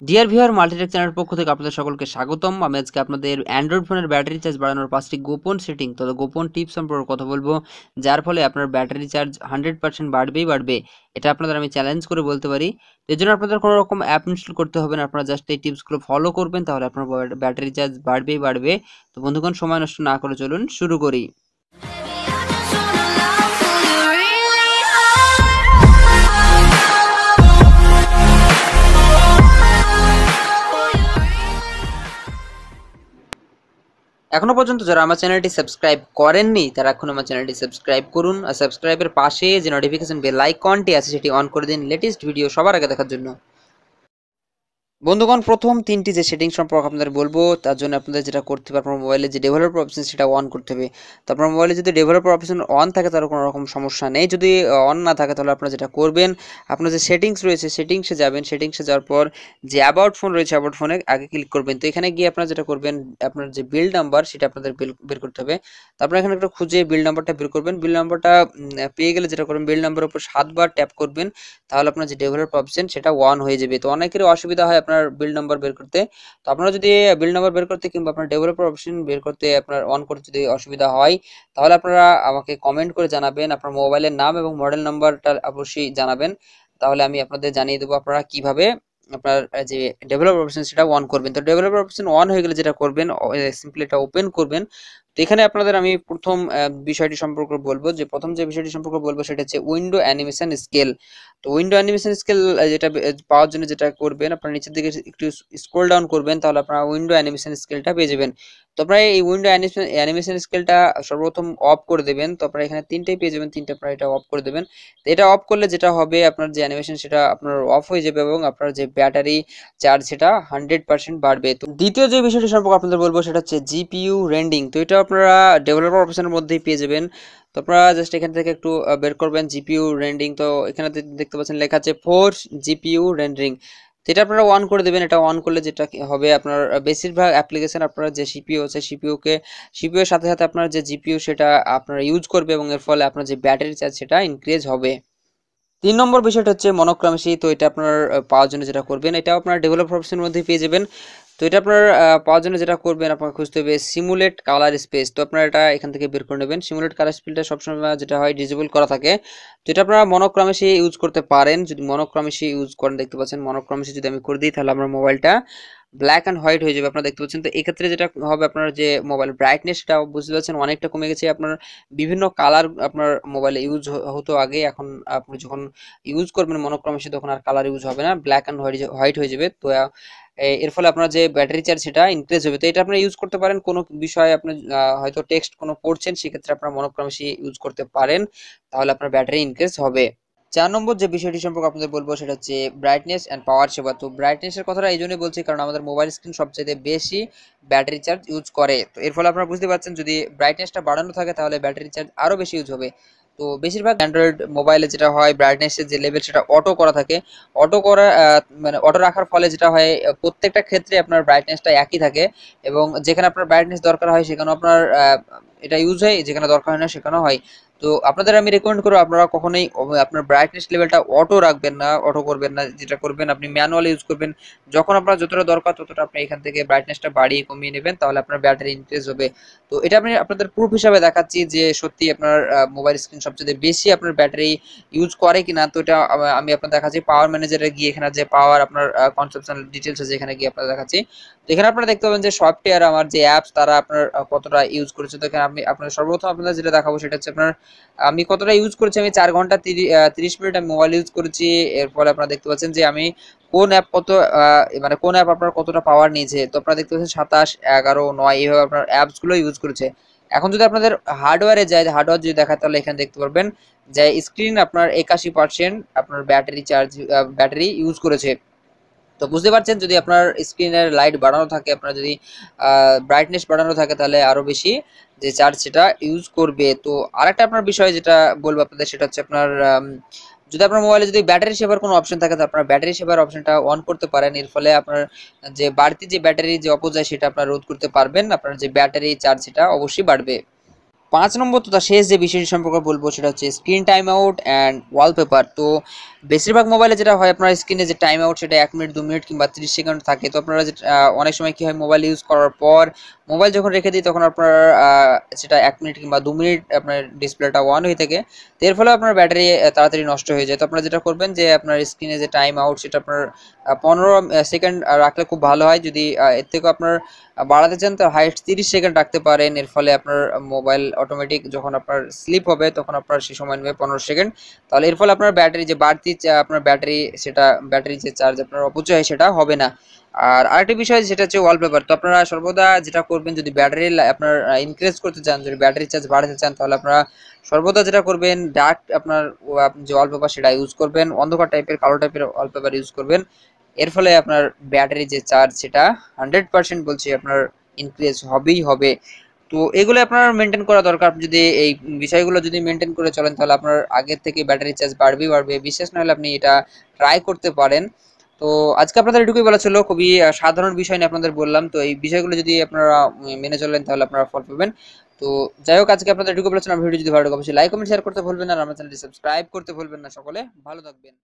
Dear viewer Multitech চ্যানেলের পক্ষ থেকে আপনাদের সকলকে স্বাগতম। আমি আজকে আপনাদের অ্যান্ড্রয়েড ফোনের ব্যাটারি চার্জ বাড়ানোর 5টি গোপন সেটিং তথা গোপন টিপস সম্পর্কে কথা বলবো, যার ফলে আপনার ব্যাটারি চার্জ 100% বাড়বেই বাড়বে। এটা আপনাদের আমি চ্যালেঞ্জ করে বলতে পারি। এর জন্য আপনাদের কোনো রকম অ্যাপ ইনস্টল করতে হবে না, আপনারা জাস্ট এই টিপসগুলো ফলো করবেন, তাহলে আপনার ব্যাটারি চার্জ বাড়বেই বাড়বে। তো বন্ধুগণ, সময় নষ্ট না করে চলুন শুরু করি। এখনো পর্যন্ত যারা আমার চ্যানেলটি সাবস্ক্রাইব করেননি তারা এখন আমার চ্যানেলটি সাবস্ক্রাইব করুন, আর সাবস্ক্রাইবের পাশে যে নোটিফিকেশন বেল আইকনটি আছে সেটি অন করে দিন লেটেস্ট ভিডিও সবার আগে দেখার জন্য। বন্ধুগণ, প্রথম তিনটি যে সেটিং সম্পর্কে আপনাদের বলবো, তার জন্য আপনাদের যেটা করতে হবে, আপনার মোবাইলে যে ডেভেলপার অপশন সেটা অন করতে হবে। তো আপনার মোবাইলে যদি ডেভেলপার অপশন অন থাকে তাহলে কোনো রকম সমস্যা নেই। যদি অন না থাকে তাহলে আপনারা যেটা করবেন, আপনার যে সেটিংস রয়েছে সেটিংসে যাবেন। সেটিংসে যাওয়ার পর যে অ্যাবাউট ফোন রয়েছে অ্যাবাউট ফোনে আগে ক্লিক করবেন। তো এখানে গিয়ে আপনারা যেটা করবেন, আপনার যে বিল নাম্বার সেটা আপনাদের বের করতে হবে। তারপরে এখানে একটা খুঁজে বিল নাম্বারটা বের করবেন। বিল নাম্বারটা পেয়ে গেলে যেটা করবেন, বিল নাম্বারের উপর 7বার ট্যাপ করবেন, তাহলে আপনার যে ডেভেলপার অপশন সেটা অন হয়ে যাবে। তো অনেকেরই অসুবিধা হয় আপনার বিল নাম্বার বের করতে। তো আপনারা যদি বিল নাম্বার বের করতে কিংবা আপনার ডেভেলপার অপশন বের করতে আপনার অন করতে যদি অসুবিধা হয়, তাহলে আপনারা আমাকে কমেন্ট করে জানাবেন। আপনার মোবাইলের নাম এবং মডেল নাম্বারটা অবশ্যই জানাবেন, তাহলে আমি আপনাদের জানিয়ে দেবো আপনারা কিভাবে আপনার যে ডেভেলপার অপশন সেটা অন করবেন। তো ডেভেলপার অপশন অন হয়ে গেলে যেটা করবেন, সিম্পলি এটা ওপেন করবেন। তো এখানে আপনাদের আমি প্রথম বিষয়টি সম্পর্কে বলবো, যে প্রথম যে বিষয়টি সম্পর্কে বলবো সেটা হচ্ছে উইন্ডো অ্যানিমেশন স্কেল। তো উইন্ডো অ্যানিমেশন স্কেল যেটা পাওয়ার জন্য যেটা করবেন, আপনারা নিচের দিকে একটু স্ক্রল ডাউন করবেন, তাহলে আপনারা উইন্ডো অ্যানিমেশন স্কেলটা পেয়ে যাবেন। তো আপনারা এই উইন্ডো অ্যানিমেশন স্কেলটা সর্বপ্রথম অফ করে দেবেন। তো আপনারা এখানে তিনটেই পেয়ে যাবেন, তিনটে আপনারা এটা অফ করে দেবেন। তো এটা অফ করলে যেটা হবে, আপনার যে অ্যানিমেশন সেটা আপনার অফ হয়ে যাবে এবং আপনার যে ব্যাটারি চার্জ সেটা 100% বাড়বে। তো দ্বিতীয় যে বিষয়টি সম্পর্কে আপনাদের বলবো সেটা হচ্ছে জিপিইউ রেন্ডিং। তো এটা আপনারা ডেভেলপার অপশনের মধ্যেই পেয়ে যাবেন। তো আপনারা জাস্ট এখান থেকে একটু বের করবেন জিপিইউ রেন্ডিং। তো এখানে দেখতে পাচ্ছেন লেখা আছে ফোর্স জিপিইউ রেন্ডারিং। তো এটা আপনারা অন করে দেবেন। এটা অন করলে যেটা হবে, আপনার বেশিরভাগ অ্যাপ্লিকেশন আপনার যে সিপিইউ আছে সিপিইউ এর সাথে সাথে আপনার যে জিপিইউ সেটা আপনারা ইউজ করবে এবং এর ফলে আপনার যে ব্যাটারি চার্জ সেটা ইনক্রিজ হবে। 3 নম্বর বিষয়টা হচ্ছে মনোক্রমেসি। তো এটা আপনার পাওয়ার জন্য যেটা করবেন, এটা আপনার ডেভেলপার অপশনের মধ্যে পেয়ে যাবেন। তো এটা আপনার পাওয়ার জন্য যেটা করবেন, আপনাকে খুঁজতে হবে সিমুলেট কালার স্পেস। তো আপনারা এটা এখান থেকে বের করে নেবেন। সিমুলেট কালার স্পেসটা সবসময় যেটা হয় ডিসেবল করা থাকে। তো এটা আপনারা মনোক্রমেসি ইউজ করতে পারেন। যদি মনোক্রমেসি ইউজ করেন, দেখতে পাচ্ছেন মনোক্রমেসি যদি আমি করে দিই তাহলে আমার মোবাইলটা ব্ল্যাক অ্যান্ড হোয়াইট হয়ে যাবে, আপনারা দেখতে পাচ্ছেন। তো এক্ষেত্রে যেটা হবে, আপনার যে মোবাইল ব্রাইটনেস সেটা বুঝতে পারছেন অনেকটা কমে গেছে। আপনার বিভিন্ন কালার আপনার মোবাইলে ইউজ হতো আগে, এখন আপনি যখন ইউজ করবেন মনোক্রমেসি তখন আর কালার ইউজ হবে না, ব্ল্যাক অ্যান্ড হোয়াইট হয়ে যাবে। তো এর ফলে আপনার যে ব্যাটারি চার্জ সেটা ইনক্রিজ হবে। তো এটা আপনি ইউজ করতে পারেন কোনো বিষয়ে আপনি হয়তো টেক্সট কোনো পড়ছেন, সেক্ষেত্রে আপনার মনোক্রমেসি ইউজ করতে পারেন, তাহলে আপনার ব্যাটারি ইনক্রিজ হবে। 4 নম্বর যে বিষয়টি সম্পর্কে আপনাদের বলবো সেটা হচ্ছে ব্রাইটনেস অ্যান্ড পাওয়ার সেবা। তো ব্রাইটনেসের কথাটা এই জন্যই বলছি কারণ আমাদের মোবাইল স্ক্রিন সবচেয়ে বেশি ব্যাটারি চার্জ ইউজ করে। তো এর ফলে আপনারা বুঝতে পারছেন, যদি ব্রাইটনেসটা বাড়ানো থাকে তাহলে ব্যাটারি চার্জ আরও বেশি ইউজ হবে। তো বেশিরভাগ অ্যান্ড্রয়েড মোবাইলে যেটা হয়, ব্রাইটনেসের যে লেভেল সেটা অটো করা থাকে। অটো করা মানে অটো রাখার ফলে যেটা হয়, প্রত্যেকটা ক্ষেত্রে আপনার ব্রাইটনেসটা একই থাকে এবং যেখানে আপনার ব্রাইটনেস দরকার হয় সেখানেও আপনার এটা ইউজ হয়, যেখানে দরকার হয় না সেখানেও হয়। তো আপনাদের আমি রেকমেন্ড করবো আপনারা কখনোই আপনার ব্রাইটনেস লেভেলটা অটো রাখবেন না, অটো করবেন না। যেটা করবেন, আপনি ম্যানুয়ালি ইউজ করবেন। যখন আপনার যতটা দরকার ততটা আপনি এখান থেকে ব্রাইটনেসটা বাড়িয়ে কমিয়ে নেবেন, তাহলে আপনার ব্যাটারি ইনক্রিজ হবে। তো এটা আমি আপনাদের প্রুফ হিসাবে দেখাচ্ছি যে সত্যি আপনার মোবাইল স্ক্রিন সবচেয়ে বেশি আপনার ব্যাটারি ইউজ করে কিনা। তো এটা আমি আপনার দেখাচ্ছি পাওয়ার ম্যানেজারে গিয়ে, এখানে যে পাওয়ার আপনার কনসাম্পশন ডিটেলস আছে এখানে গিয়ে আপনার দেখাচ্ছি। তো এখানে আপনারা দেখতে পাবেন যে সফটওয়্যার আমার যে অ্যাপস তারা আপনার কতটা ইউজ করেছে। তো এখানে আমি আপনার সর্বপ্রথম আপনাদের যেটা দেখাবো সেটা হচ্ছে আপনার আমি কতটা ইউজ করেছি। আমি 4 ঘন্টা 30 মিনিট আমি মোবাইল ইউজ করেছি। এর ফলে আপনারা দেখতে পাচ্ছেন যে আমি কোন অ্যাপ কত মানে কোন অ্যাপ আপনার কতটা পাওয়ার নিয়েছে। তো আপনারা দেখতে পাচ্ছেন 27, 11, 9 এইভাবে আপনার অ্যাপসগুলো ইউজ করেছে। এখন যদি আপনাদের হার্ডওয়্যারে যায়, হার্ডওয়্যার যদি দেখায় তাহলে এখানে দেখতে পারবেন যে স্ক্রিন আপনার 81% আপনার ব্যাটারি ইউজ করেছে। তো বুঝতে পারছেন, যদি আপনার স্ক্রিনের লাইট বাড়ানো থাকে, আপনার যদি ব্রাইটনেস বাড়ানো থাকে তাহলে আরো বেশি যে চার্জ সেটা ইউজ করবে। তো আরেকটা আপনার বিষয় যেটা বলবো আপনাদের সেটা হচ্ছে আপনার যদি আপনার মোবাইলে যদি ব্যাটারি সেভার কোনো অপশন থাকে, তো আপনার ব্যাটারি সেভার অপশনটা অন করতে পারেন। এর ফলে আপনার যে বাড়তি যে ব্যাটারি যে অপচয় সেটা আপনার রোধ করতে পারবেন, আপনার যে ব্যাটারি চার্জ সেটা অবশ্যই বাড়বে। 5 নম্বর তথা শেষ যে বিষয়টি সম্পর্কে বলবো সেটা হচ্ছে screen time out and wallpaper. তো বেশিরভাগ মোবাইলে যেটা হয়, আপনার স্ক্রিনে যে টাইম আউট সেটা 1 মিনিট 2 মিনিট কিংবা 30 সেকেন্ড থাকে। তো আপনারা যে অনেক সময় কি হয়, মোবাইল ইউজ করার পর মোবাইল যখন রেখে দিই তখন আপনার সেটা 1 মিনিট কিংবা 2 মিনিট আপনার ডিসপ্লেটা অন হয়ে থাকে। তো এর ফলে আপনার ব্যাটারি তাড়াতাড়ি নষ্ট হয়ে যায়। তো আপনারা যেটা করবেন যে আপনার স্ক্রিনে যে টাইম আউট সেটা আপনার 15 সেকেন্ড রাখলে খুব ভালো হয়। যদি এর থেকেও আপনার বাড়াতে চান তো হাইস্ট 30 সেকেন্ড রাখতে পারেন। এর ফলে আপনার মোবাইল অটোমেটিক যখন আপনার স্লিপ হবে তখন আপনার সে সময় নেবে 15 সেকেন্ড। তাহলে এর ফলে আপনার ব্যাটারি যে বাড়তি আপনার ব্যাটারি সেটা ব্যাটারি যে চার্জ আপনার অপচয় সেটা হবে না। আর আরেকটি বিষয় যেটা হচ্ছে ওয়ালপেপার। তো আপনারা সর্বদা যেটা করবেন, যদি ব্যাটারি আপনার ইনক্রিজ করতে চান, যদি ব্যাটারি চার্জ বাড়াতে চান, তাহলে আপনারা সর্বদা যেটা করবেন ডার্ক আপনার যে ওয়ালপেপার সেটা ইউজ করবেন, অন্ধকার টাইপের কালো টাইপের ওয়ালপেপার ইউজ করবেন। এর ফলে আপনার ব্যাটারি যে চার্জ সেটা 100% বলছি আপনার ইনক্রিজ হবেই হবে। তো এগুলো আপনার মেনটেন করা দরকার। আপনি যদি এই বিষয়গুলো যদি মেনটেন করে চলেন তাহলে আপনার আগের থেকে ব্যাটারি চার্জ বাড়বেই বাড়বে। বিশ্বাস না হলে আপনি এটা ট্রাই করতে পারেন। তো আজকে আপনাদের এটুকুই বলা ছিল, খুবই সাধারণ বিষয় নিয়ে আপনাদের বললাম। তো এই বিষয়গুলো যদি আপনারা মেনে চলেন তাহলে আপনারা ফল পাবেন। তো যাই হোক, আজকে আপনাদের এটুকু বলেছিলাম। ভিডিও যদি ভালো লাগে অবশ্যই লাইক কমেন্ট শেয়ার করতে ভুলবেন না, আর আমার চ্যানেলটি সাবস্ক্রাইব করতে ভুলবেন না। সকলে ভালো থাকবেন।